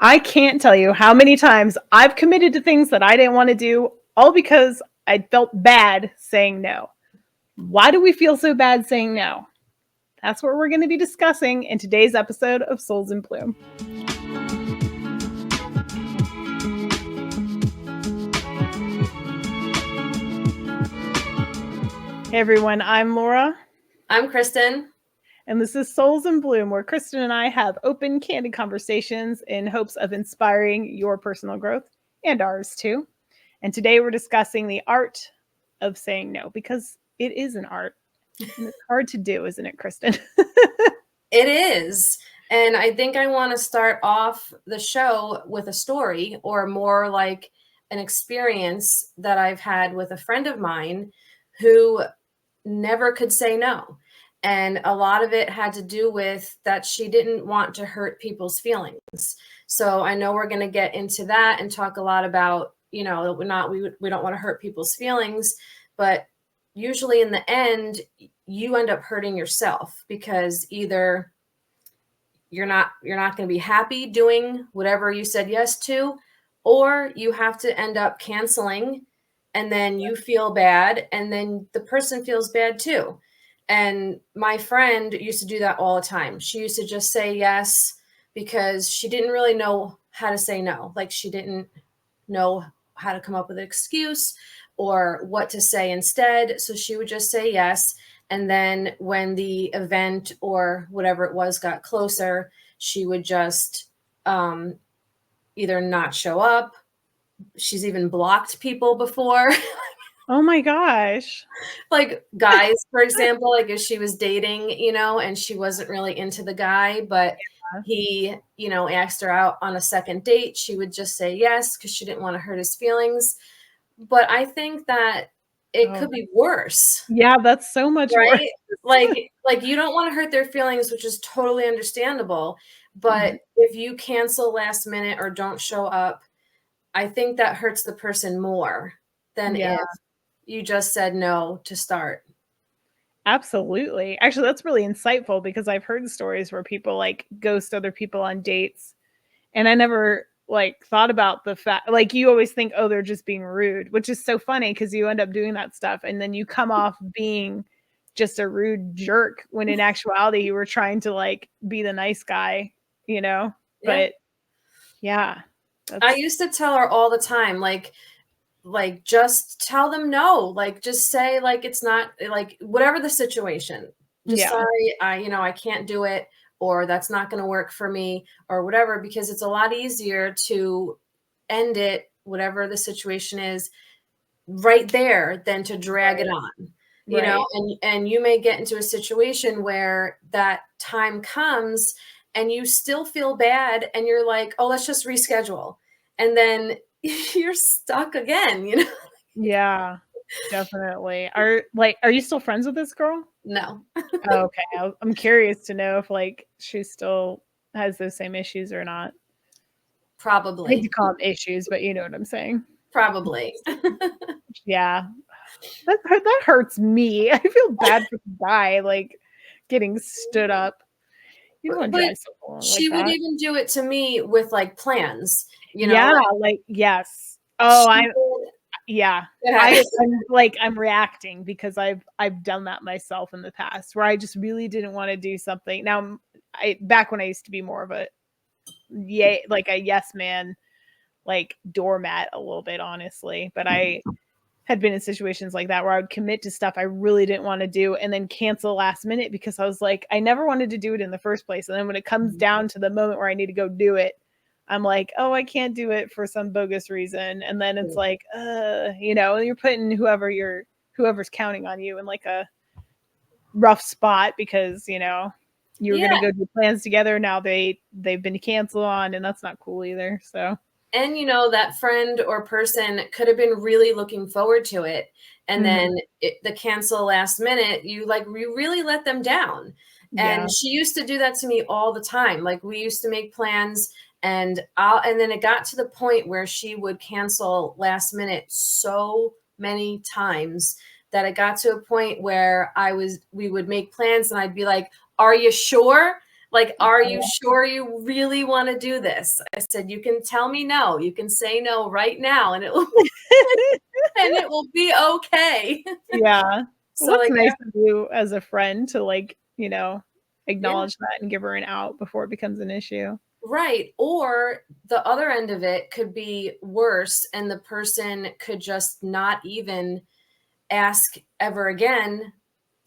I can't tell you how many times I've committed to things that I didn't want to do, all because I felt bad saying no. Why do we feel so bad saying no? That's what we're going to be discussing in today's episode of Souls in Bloom. Hey everyone, I'm Laura. I'm Kristen. And this is Souls in Bloom, where Kristen and I have open, candid conversations in hopes of inspiring your personal growth and ours too. And today we're discussing the art of saying no, because it is an art. And it's hard to do, isn't it, Kristen? It is. And I think I want to start off the show with a story, or more like an experience that I've had with a friend of mine who never could say no. And a lot of it had to do with that she didn't want to hurt people's feelings. So I know we're going to get into that and talk a lot about, we don't want to hurt people's feelings, but usually in the end, you end up hurting yourself, because either you're not going to be happy doing whatever you said yes to, or you have to end up canceling, and then you feel bad, and then the person feels bad too. And my friend used to do that all the time. She used to just say yes because she didn't really know how to say no. Like, she didn't know how to come up with an excuse or what to say instead. So she would just say yes. And then when the event or whatever it was got closer, she would just either not show up. She's even blocked people before. Oh my gosh. Like guys, for example, like if she was dating, and she wasn't really into the guy, but he, asked her out on a second date, she would just say yes because she didn't want to hurt his feelings. But I think that it could be worse. Yeah, that's so much right? worse. Like you don't want to hurt their feelings, which is totally understandable. But if you cancel last minute or don't show up, I think that hurts the person more than if you just said no to start. Absolutely. Actually, that's really insightful, because I've heard stories where people like ghost other people on dates. And I never like thought about the fact, like, you always think, oh, they're just being rude, which is so funny because you end up doing that stuff and then you come off being just a rude jerk, when in actuality you were trying to like be the nice guy, But yeah. I used to tell her all the time, like just tell them no, like just say, like, it's not, like, whatever the situation, just sorry, I can't do it, or that's not going to work for me, or whatever, because it's a lot easier to end it, whatever the situation is, right there than to drag it on, and you may get into a situation where that time comes and you still feel bad and you're like, oh, let's just reschedule. And then you're stuck again, Yeah, definitely. Are you still friends with this girl? No. Okay. I'm curious to know if like she still has those same issues or not. Probably. I hate to call them issues, but you know what I'm saying. Probably. Yeah. That hurts me. I feel bad for the guy, like, getting stood up. You don't want to But drag someone she like would that. even do it to me with like plans, Yeah, like, yes. Oh, yeah. I'm reacting because I've done that myself in the past, where I just really didn't want to do something. Now, back when I used to be more of a like a yes man, like doormat a little bit, honestly. But I had been in situations like that where I would commit to stuff I really didn't want to do and then cancel last minute because I was like, I never wanted to do it in the first place. And then when it comes down to the moment where I need to go do it, I'm like, oh, I can't do it for some bogus reason. And then it's like, you're putting whoever's counting on you in like a rough spot because, you were going to go do plans together. Now they've been canceled on, and that's not cool either. So. And, that friend or person could have been really looking forward to it. And then the cancel last minute, you really let them down. Yeah. And she used to do that to me all the time. Like, we used to make plans, and then it got to the point where she would cancel last minute so many times that it got to a point where we would make plans and I'd be like, are you sure? Like, are you sure you really want to do this? I said, you can tell me no. You can say no right now, and it will and it will be okay. Yeah. So Well, it's like, nice of you as a friend to, like, yeah, acknowledge that and give her an out before it becomes an issue. right. Or the other end of it could be worse, and the person could just not even ask ever again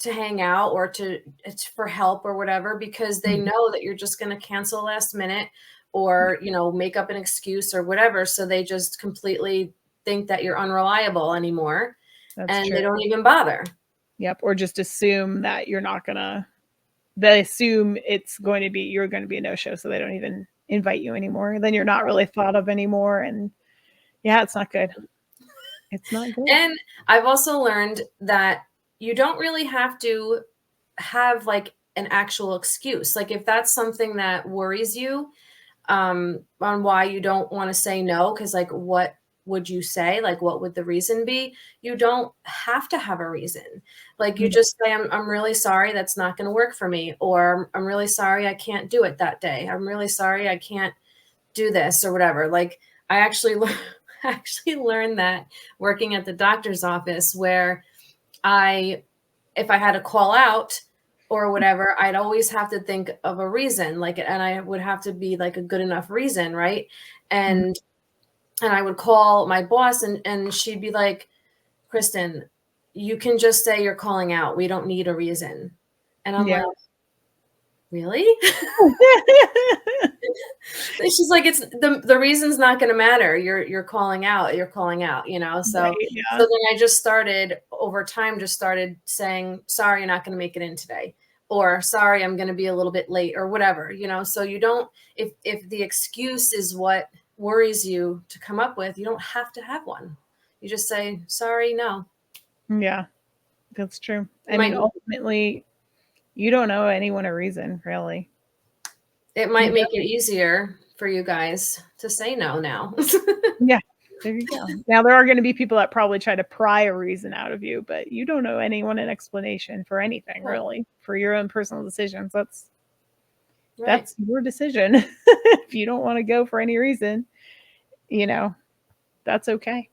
to hang out or to it's for help or whatever, because they Mhm. know that you're just going to cancel last minute or make up an excuse or whatever, so they just completely think that you're unreliable anymore, That's and true. they don't even bother. Yep, or just assume that you're not gonna they assume it's going to be you're gonna be a no-show, so they don't even invite you anymore. Then you're not really thought of anymore, and yeah, it's not good. It's not good. And I've also learned that you don't really have to have like an actual excuse. Like if that's something that worries you, on why you don't want to say no, because like what would you say? Like what would the reason be? You don't have to have a reason. Like you Yeah, just say, I'm really sorry, that's not going to work for me, or I'm really sorry I can't do it that day. I'm really sorry I can't do this or whatever. Like I actually actually learned that working at the doctor's office, where I if I had to call out or whatever, I'd always have to think of a reason, like, and I would have to be like a good enough reason, right? mhm, And I would call my boss, and she'd be like, Kristen, you can just say you're calling out. We don't need a reason. And I'm yeah. like, really? She's like, it's the reason's not going to matter. You're calling out. You're calling out. So Right, so yeah. then I just started over time. Just started saying, sorry, you're not going to make it in today, or sorry, I'm going to be a little bit late, or whatever. So you don't. If the excuse is what worries you to come up with, you don't have to have one. You just say, sorry, no. Yeah, that's true. You I mean, might ultimately, you don't owe anyone a reason, really. it You might make don't. it easier for you guys to say no now. Yeah, there you go. Now there are gonna be people that probably try to pry a reason out of you, but you don't owe anyone an explanation for anything, Right. really, for your own personal decisions. Right. That's your decision. If you don't wanna go for any reason, you know, that's okay.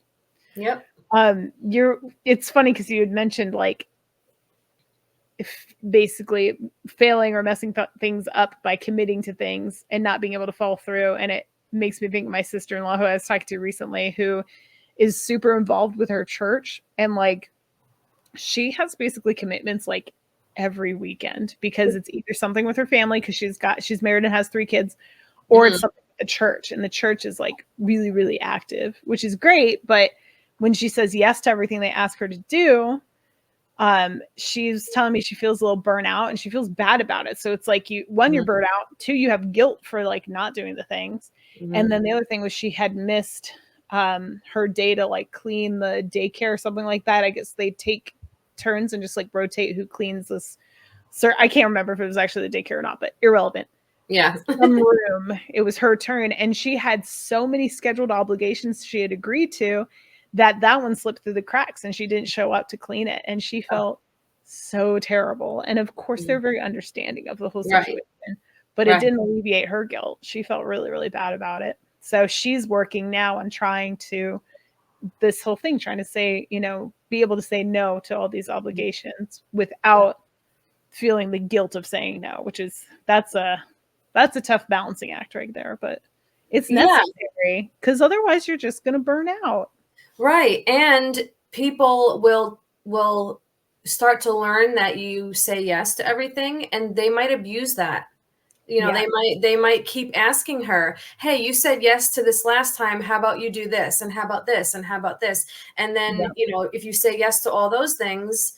Yep. You're it's funny because you had mentioned, like, if basically failing or messing things up by committing to things and not being able to follow through, and it makes me think of my sister-in-law who I was talking to recently, who is super involved with her church, and, like, she has basically commitments, like, every weekend because it's either something with her family because she's married and has 3 kids, or it's Mhm. something with the church, and the church is, like, really, really active, which is great, but when she says yes to everything they ask her to do, she's telling me she feels a little burnout and she feels bad about it. So it's like you're Mhm. burnt out, 2, you have guilt for, like, not doing the things, and Mhm. then the other thing was she had missed, her day to, like, clean the daycare or something like that. I guess they take turns and just, like, rotate who cleans this I can't remember if it was actually the daycare or not, but irrelevant. Yeah. Some room, it was her turn, and she had so many scheduled obligations she had agreed to that one slipped through the cracks, and she didn't show up to clean it, and she Oh, felt so terrible, and of course, they're mhm. very understanding of the whole Right, situation, but it right. didn't alleviate her guilt. She felt really, really bad about it. So she's working now on trying to this whole thing, trying to say, be able to say no to all these Mhm. obligations Yeah. without feeling the guilt of saying no, which is that's a tough balancing act right there, but it's Yeah, necessary because otherwise you're just gonna burn out. right, and people will start to learn that you say yes to everything, and they might abuse that. Yeah, They might keep asking her, "Hey, you said yes to this last time. How about you do this? And how about this? And how about this?" And then, yep, if you say yes to all those things,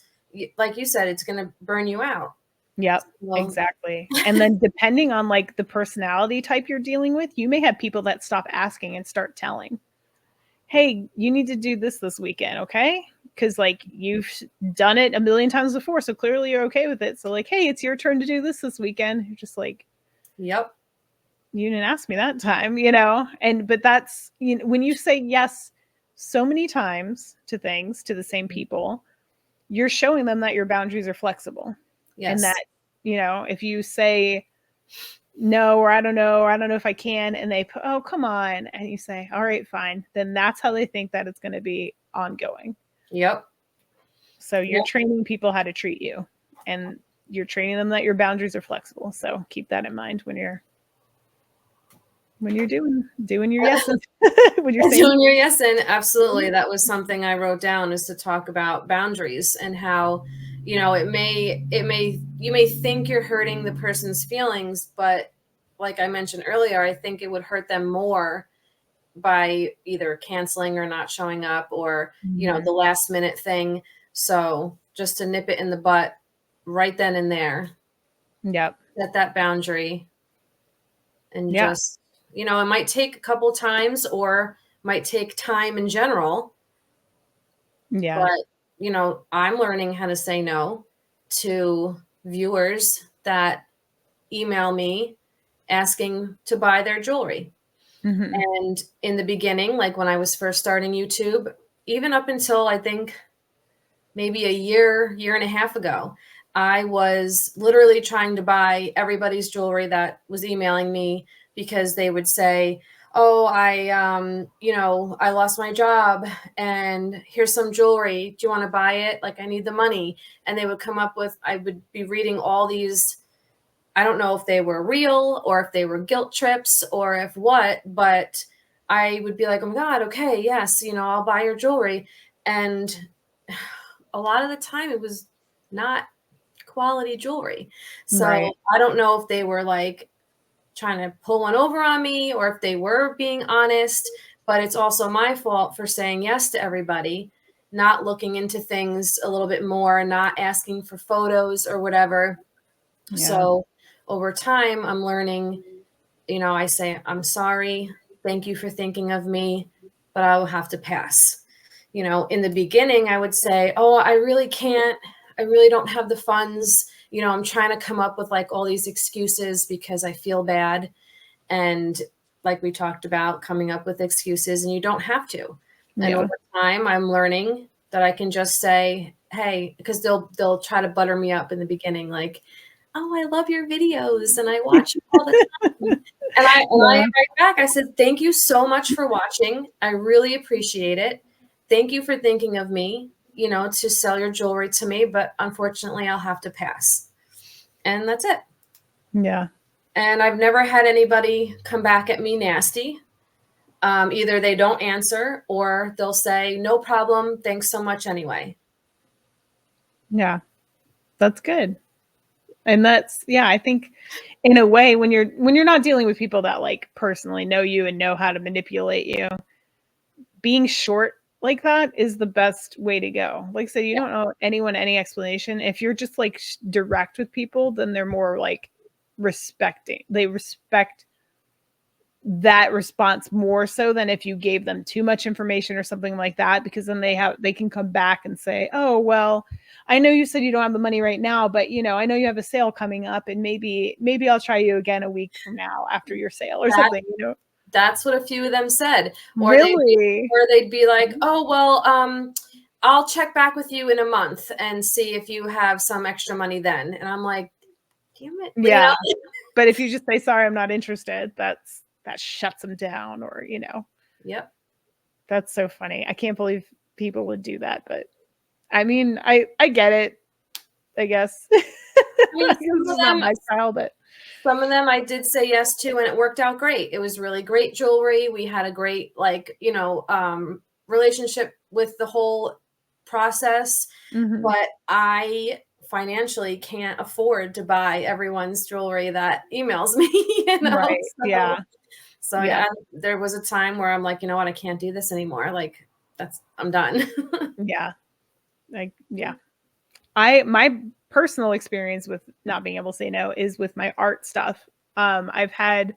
like you said, it's gonna burn you out. yep, Well, exactly, and then depending on, like, the personality type you're dealing with, you may have people that stop asking and start telling. "Hey, you need to do this weekend, okay? Because like, you've done it a million times before, so clearly you're okay with it, so, like, hey, it's your turn to do this weekend." You're just like, yep. you didn't ask me that time. But that's when you say yes so many times to things to the same people, you're showing them that your boundaries are flexible and that, Yes. if you say, no, or I don't know, or I don't know if I can. And they put, oh, come on. And you say, all right, fine. Then that's how they think that it's going to be ongoing. Yep. So you're training people how to treat you, and you're training them that your boundaries are flexible. So keep that in mind when you're doing your yeses. When you're doing your yes, and absolutely, that was something I wrote down, is to talk about boundaries and how, you know, you may think you're hurting the person's feelings, but like I mentioned earlier, I think it would hurt them more by either canceling or not showing up, or, you know, the last minute thing. So just to nip it in the butt right then and there. Yep. Set that boundary. And just, you know, it might take a couple times, or might take time in general. Yeah. But, you know, I'm learning how to say no to viewers that email me asking to buy their jewelry. Mm-hmm. And in the beginning, like when I was first starting YouTube, even up until I think maybe a year and a half ago, I was literally trying to buy everybody's jewelry that was emailing me, because they would say, oh, you know, I lost my job and here's some jewelry. Do you want to buy it? Like, I need the money. And they would come up with, I would be reading all these, I don't know if they were real or if they were guilt trips or if what, but I would be like, oh my God, okay, yes, you know, I'll buy your jewelry. And a lot of the time it was not quality jewelry. So I don't know if they were like trying to pull one over on me or if they were being honest, but it's also my fault for saying yes to everybody, not looking into things a little bit more, not asking for photos or whatever. Yeah. So over time, I'm learning, you know, I say, I'm sorry. Thank you for thinking of me, but I will have to pass. You know, in the beginning, I would say, oh, I really can't. I really don't have the funds. You know, I'm trying to come up with like all these excuses because I feel bad. And like we talked about, coming up with excuses, and you don't have to. And over time, I'm learning that I can just say, hey, because they'll try to butter me up in the beginning, like, oh, I love your videos and I watch you all the time. And I write back, I said, thank you so much for watching. I really appreciate it. Thank you for thinking of me, you know, to sell your jewelry to me, but unfortunately I'll have to pass. And that's it. Yeah. And I've never had anybody come back at me nasty. Either they don't answer or they'll say, no problem, thanks so much anyway. Yeah, that's good. And that's, I think in a way, when you're not dealing with people that like personally know you and know how to manipulate you, being short like that is the best way to go. Like I said, you don't owe anyone any explanation. If you're just like direct with people, then they're more like respecting. They respect that response more so than if you gave them too much information or something like that, because then they can come back and say, oh, well, I know you said you don't have the money right now, but you know, I know you have a sale coming up and maybe I'll try you again a week from now after your sale or something, you know. That's what a few of them said. Or really? they'd be like, oh, well, I'll check back with you in a month and see if you have some extra money then. And I'm like, damn it. Yeah. You know? But if you just say, sorry, I'm not interested, that shuts them down, or, you know. Yep. That's so funny. I can't believe people would do that, but I mean, I get it, I guess. I mean, this is not my style, but some of them I did say yes to, and it worked out great. It was really great jewelry. We had a great, like, you know, relationship with the whole process. Mm-hmm. But I financially can't afford to buy everyone's jewelry that emails me, you know? Right. So, yeah. So there was a time where I'm like, you know what, I can't do this anymore. Like, I'm done. Yeah. Like, yeah. My personal experience with not being able to say no is with my art stuff. I've had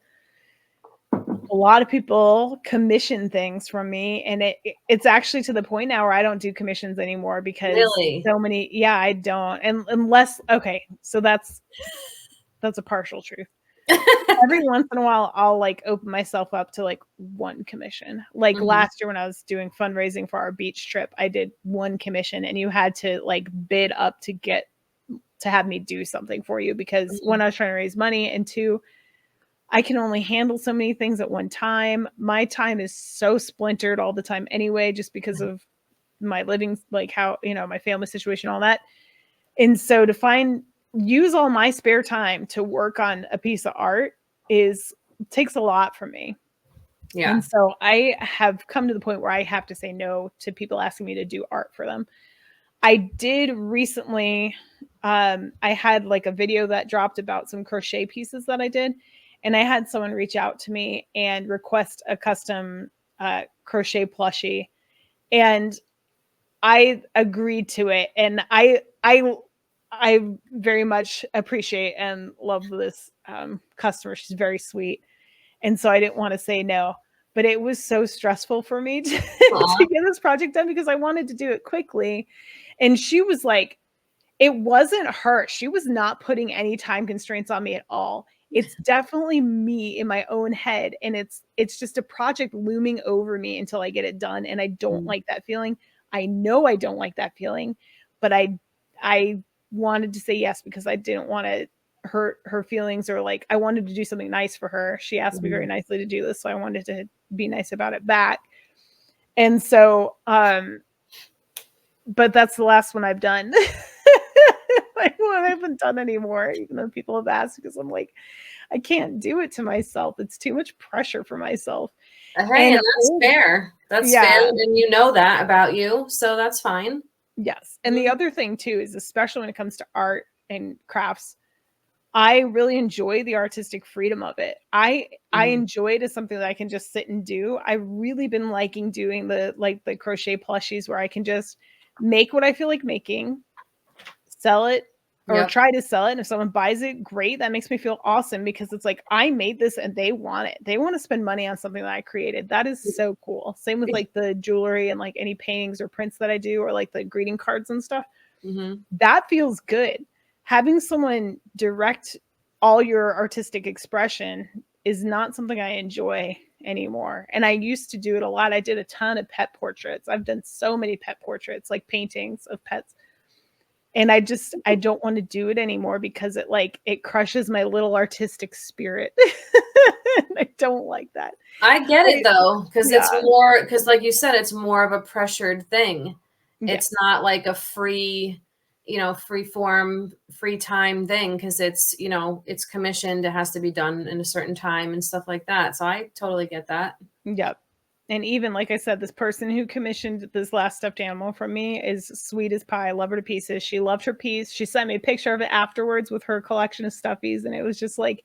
a lot of people commission things from me, and it's actually to the point now where I don't do commissions anymore because so many, I don't. And unless, okay, so that's a partial truth. Every once in a while, I'll like open myself up to like one commission. Like last year when I was doing fundraising for our beach trip, I did one commission, and you had to like bid up to get to have me do something for you, because one, I was trying to raise money, and two, I can only handle so many things at one time. My time is so splintered all the time anyway, just because of my living, like how, my family situation, all that. And so to use all my spare time to work on a piece of art takes a lot from me. Yeah. And so I have come to the point where I have to say no to people asking me to do art for them. I did recently, I had like a video that dropped about some crochet pieces that I did. And I had someone reach out to me and request a custom crochet plushie. And I agreed to it. And I very much appreciate and love this customer. She's very sweet. And so I didn't want to say no. But it was so stressful for me to get this project done, because I wanted to do it quickly. And she was like, it wasn't her. She was not putting any time constraints on me at all. It's definitely me in my own head. And it's just a project looming over me until I get it done. And I don't like that feeling. I know I don't like that feeling, but I wanted to say yes because I didn't want to hurt her feelings, or like I wanted to do something nice for her. She asked me very nicely to do this, so I wanted to be nice about it back. And so but that's the last one I've done. I haven't done anymore, even though people have asked, because I'm like, I can't do it to myself. It's too much pressure for myself. Hey, and that's fair. That's fair. And you know that about you, so that's fine. Yes. And the other thing too is, especially when it comes to art and crafts, I really enjoy the artistic freedom of it. I enjoy it as something that I can just sit and do. I've really been liking doing the crochet plushies, where I can just make what I feel like making, sell it, or try to sell it. And if someone buys it, great. That makes me feel awesome, because it's like, I made this and they want it. They want to spend money on something that I created. That is so cool. Same with like the jewelry and like any paintings or prints that I do, or like the greeting cards and stuff. That feels good. Having someone direct all your artistic expression is not something I enjoy anymore. And I used to do it a lot. I did a ton of pet portraits. I've done so many pet portraits, like paintings of pets. And I don't want to do it anymore, because it crushes my little artistic spirit. I don't like that. I get it though, because it's more, because like you said, it's more of a pressured thing. It's not like a free form, free time thing, because it's, it's commissioned. It has to be done in a certain time and stuff like that. So I totally get that. Yep. And even, like I said, this person who commissioned this last stuffed animal from me is sweet as pie. I love her to pieces. She loved her piece. She sent me a picture of it afterwards with her collection of stuffies. And it was just like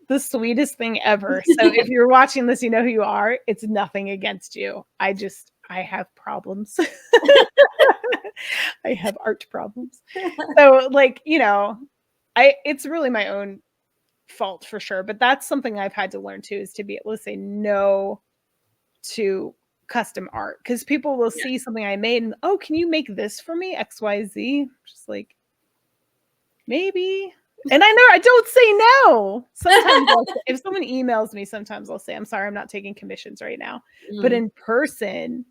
the sweetest thing ever. So if you're watching this, you know who you are. It's nothing against you. I have problems. I have art problems. So it's really my own fault for sure. But that's something I've had to learn too, is to be able to say no to custom art, because people will see something I made and, oh, can you make this for me? XYZ. Just like, maybe. And I don't say no. Sometimes if someone emails me, sometimes I'll say, I'm sorry, I'm not taking commissions right now. But in person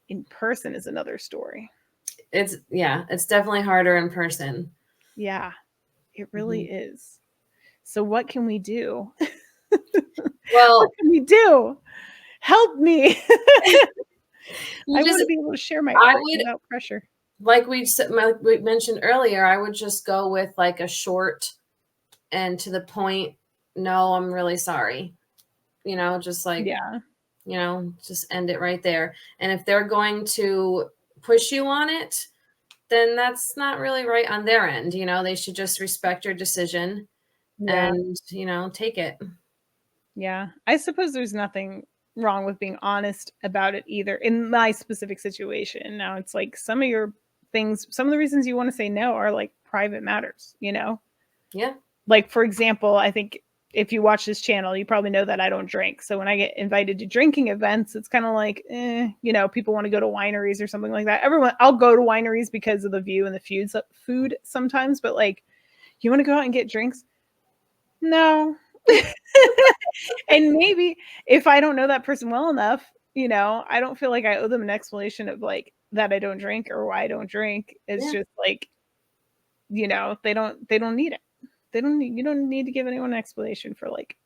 is another story. It's definitely harder in person. Yeah, it really is. So what can we do? Well, what can we do? Help me. I want to be able to share my art without pressure. Like we mentioned earlier, I would just go with like a short and to the point, no, I'm really sorry. Just like, just end it right there. And if they're going to push you on it, then that's not really right on their end. They should just respect your decision and, take it. Yeah. I suppose there's nothing wrong with being honest about it either in my specific situation. Now it's like some of the reasons you want to say no are like private matters, Yeah. Like, for example, I think if you watch this channel, you probably know that I don't drink. So when I get invited to drinking events, it's kind of like, people want to go to wineries or something like that. I'll go to wineries because of the view and the food sometimes, but like, you want to go out and get drinks? No. And maybe if I don't know that person well enough, I don't feel like I owe them an explanation of like that I don't drink or why I don't drink. It's just like, you know, they don't need it. You don't need to give anyone an explanation for like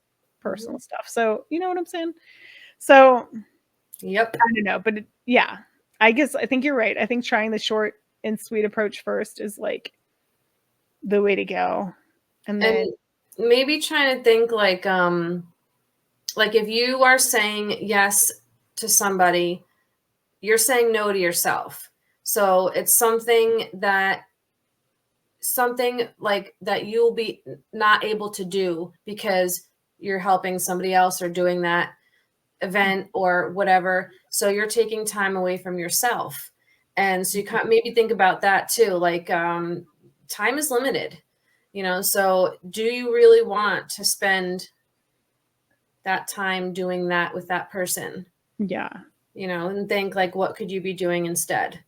personal stuff. So, you know what I'm saying? So, yep. I don't know, but yeah, I guess I think you're right. I think trying the short and sweet approach first is like the way to go. And then maybe trying to think like if you are saying yes to somebody, you're saying no to yourself. So it's something like that you'll be not able to do because you're helping somebody else or doing that event or whatever. So you're taking time away from yourself. And so you can't maybe think about that too. Like time is limited, you know, so do you really want to spend that time doing that with that person? yeah. You know, and think like, what could you be doing instead?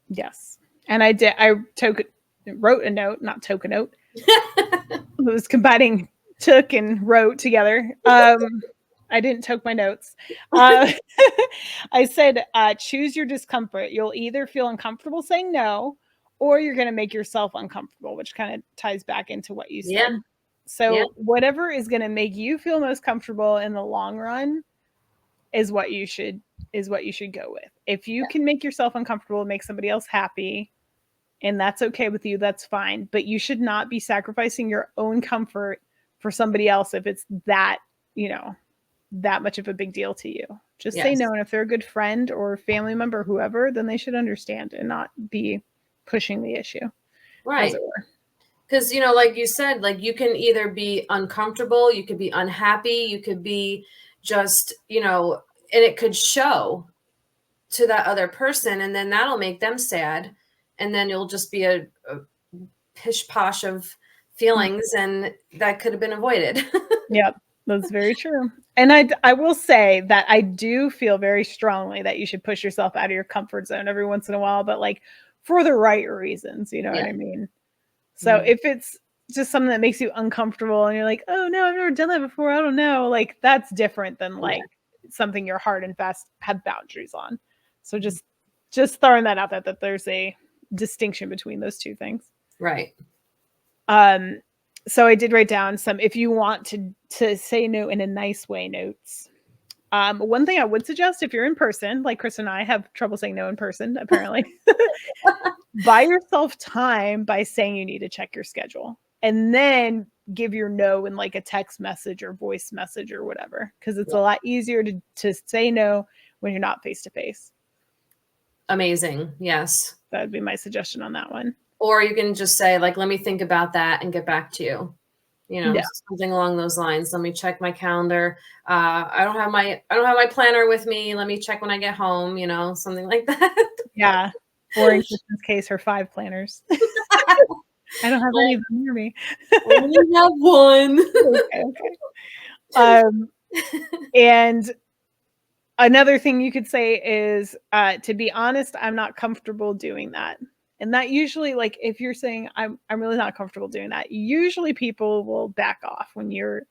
Yes. And I wrote a note, not took a note. It was combining took and wrote together. I didn't toke my notes. I said, choose your discomfort. You'll either feel uncomfortable saying no, or you're going to make yourself uncomfortable, which kind of ties back into what you said. Yeah. So whatever is going to make you feel most comfortable in the long run is what you should go with. If you can make yourself uncomfortable, make somebody else happy, and that's okay with you, that's fine. But you should not be sacrificing your own comfort for somebody else if it's that, you know, that much of a big deal to you. Just say no. And if they're a good friend or family member, whoever, then they should understand and not be pushing the issue. Right. Because, you know, like you said, like you can either be uncomfortable, you could be unhappy, you could be just, you know, and it could show to that other person, and then that'll make them sad. And then you'll just be a pish posh of feelings, and that could have been avoided. Yep, that's very true. And I will say that I do feel very strongly that you should push yourself out of your comfort zone every once in a while, but like for the right reasons, you know what I mean? So if it's just something that makes you uncomfortable and you're like, oh no, I've never done that before, I don't know, like that's different than like something you're hard and fast have boundaries on. So just throwing that out there, that there's a distinction between those two things. Right. So I did write down some, if you want to say no in a nice way, notes. One thing I would suggest, if you're in person, like Chris and I have trouble saying no in person, apparently, buy yourself time by saying you need to check your schedule, and then give your no in like a text message or voice message or whatever, because it's a lot easier to say no when you're not face to face. Amazing. Yes. That would be my suggestion on that one. Or you can just say, like, let me think about that and get back to you. You know, something along those lines. Let me check my calendar. I don't have my planner with me. Let me check when I get home, you know, something like that. Yeah. Or in Kristen's case, her 5 planners. I don't have any of them near me. I only have one. Okay. And another thing you could say is, to be honest, I'm not comfortable doing that. And that usually, like, if you're saying I'm really not comfortable doing that, usually people will back off when you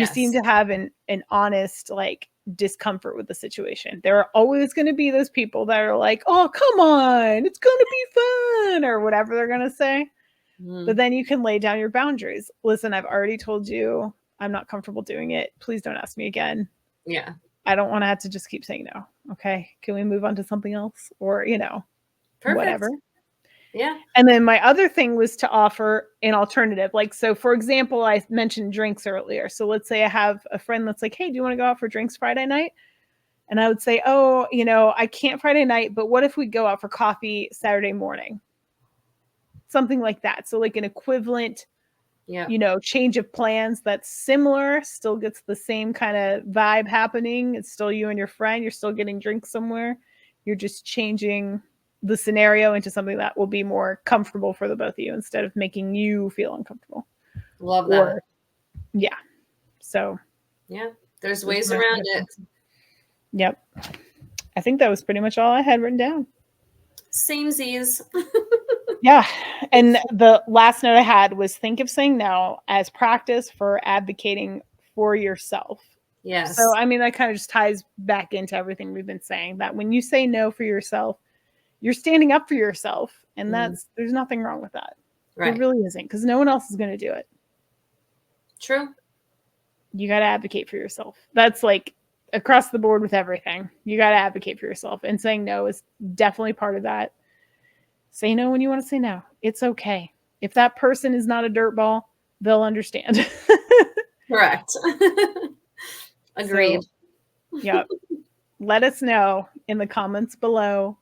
seem to have an honest, like, discomfort with the situation. There are always going to be those people that are like, oh, come on, it's going to be fun, or whatever they're going to say. But then you can lay down your boundaries. Listen, I've already told you I'm not comfortable doing it. Please don't ask me again. Yeah. I don't want to have to just keep saying no. Okay. Can we move on to something else? Or, you know, whatever. Yeah. And then my other thing was to offer an alternative. Like, so for example, I mentioned drinks earlier. So let's say I have a friend that's like, hey, do you want to go out for drinks Friday night? And I would say, oh, you know, I can't Friday night, but what if we go out for coffee Saturday morning? Something like that. So like an equivalent, you know, change of plans that's similar, still gets the same kind of vibe happening. It's still you and your friend. You're still getting drinks somewhere. You're just changing the scenario into something that will be more comfortable for the both of you instead of making you feel uncomfortable. Love that. Yeah. So. Yeah. There's ways around it. Yep. I think that was pretty much all I had written down. Samesies. Yeah. And the last note I had was, think of saying no as practice for advocating for yourself. Yes. So, I mean, that kind of just ties back into everything we've been saying, that when you say no for yourself, you're standing up for yourself. And there's nothing wrong with that. Right. It really isn't, because no one else is going to do it. True. You got to advocate for yourself. That's like across the board with everything. You got to advocate for yourself, and saying no is definitely part of that. Say no when you want to say no. It's okay. If that person is not a dirtball, they'll understand. Correct. Agreed. So, yeah. Let us know in the comments below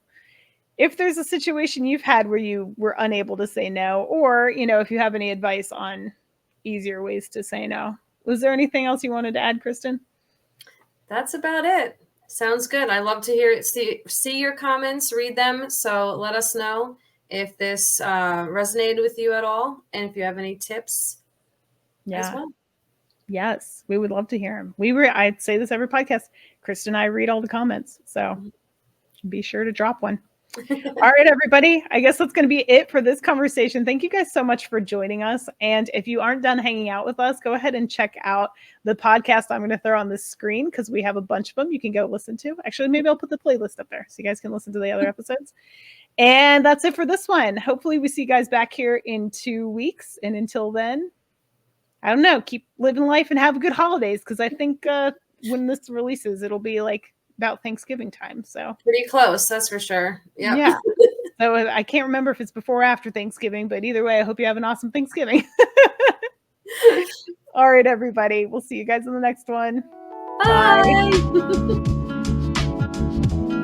if there's a situation you've had where you were unable to say no, or, if you have any advice on easier ways to say no. Was there anything else you wanted to add, Kristen? That's about it. Sounds good. I love to see your comments, read them. So let us know if this resonated with you at all, and if you have any tips as well. Yes, we would love to hear them. I'd say this every podcast. Kristen and I read all the comments, so be sure to drop one. All right, everybody. I guess that's going to be it for this conversation. Thank you guys so much for joining us. And if you aren't done hanging out with us, go ahead and check out the podcast I'm going to throw on the screen, because we have a bunch of them you can go listen to. Actually, maybe I'll put the playlist up there so you guys can listen to the other episodes. And that's it for this one. Hopefully we see you guys back here in 2 weeks. And until then, I don't know, keep living life and have good holidays, because I think when this releases, it'll be like about Thanksgiving time. So pretty close, that's for sure. Yep. Yeah. So I can't remember if it's before or after Thanksgiving, but either way, I hope you have an awesome Thanksgiving. All right, everybody. We'll see you guys in the next one. Bye. Bye.